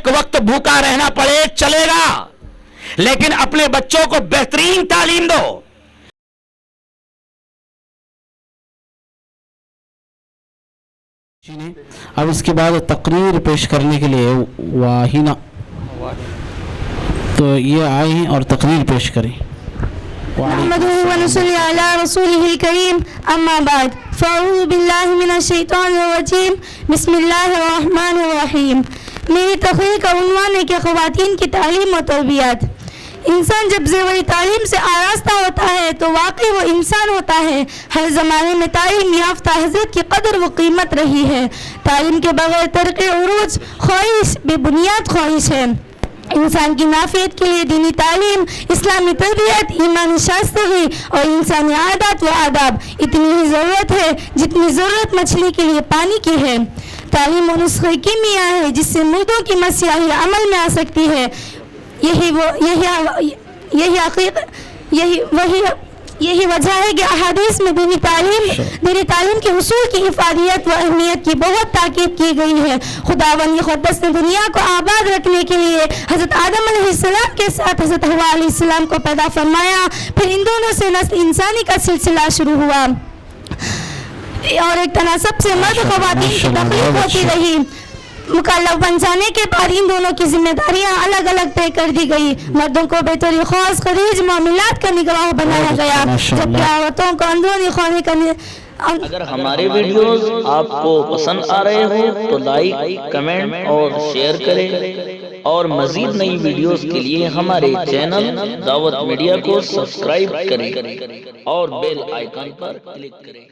ایک وقت بھوکا رہنا پڑے چلے گا، لیکن اپنے بچوں کو بہترین تعلیم دو۔ اب اس کے بعد تقریر پیش کرنے کے لیے واہینہ تو یہ آئے ہیں اور تقریر پیش کریں۔ نحمده ونصلي على رسوله الكريم اما بعد فاعوذ بالله من الشیطان الرجیم بسم اللہ الرحمن الرحیم۔ میری تقریر کا عنوان ہے کہ خواتین کی تعلیم و تربیت۔ انسان جب زیور تعلیم سے آراستہ ہوتا ہے تو واقعی وہ انسان ہوتا ہے۔ ہر زمانے میں تعلیم یافتہ حضرت کی قدر و قیمت رہی ہے۔ تعلیم کے بغیر ترقی عروج خواہش بے بنیاد خواہش ہے۔ انسان کی نافیت کے لیے دینی تعلیم، اسلامی تربیت، ایمانی شائستگی اور انسانی عادات و آداب اتنی ہی ضرورت ہے جتنی ضرورت مچھلی کے لیے پانی کی ہے۔ تعلیم و نسخہ کیمیا ہے جس سے مردوں کی مسیحی عمل میں آ سکتی ہے۔ یہی وجہ ہے کہ احادیث میں دینی تعلیم کے حصول کی افادیت و اہمیت کی بہت تاکید کی گئی ہے۔ خداوند مقدس نے دنیا کو آباد رکھنے کے لیے حضرت آدم علیہ السلام کے ساتھ حضرت حوا علیہ السلام کو پیدا فرمایا، پھر ان دونوں سے نسل انسانی کا سلسلہ شروع ہوا اور ایک تناسب سے مرد خواتین کی تخلیق ہوتی رہی۔ مکلف بن جانے کے بعد ان دونوں کی ذمہ داریاں الگ الگ طے کر دی گئی۔ مردوں کو بطور خاص خریج معاملات کا نگراں بنایا گیا، جبکہ عورتوں کو اندرونی خانے کا اگر ہمارے ویڈیوز آپ کو پسند آ رہے ہوں تو لائک، کمنٹ اور شیئر کریں، اور مزید نئی ویڈیوز کے لیے ہمارے چینل دعوت میڈیا کو سبسکرائب کریں اور بیل آئیکن پر کلک کریں۔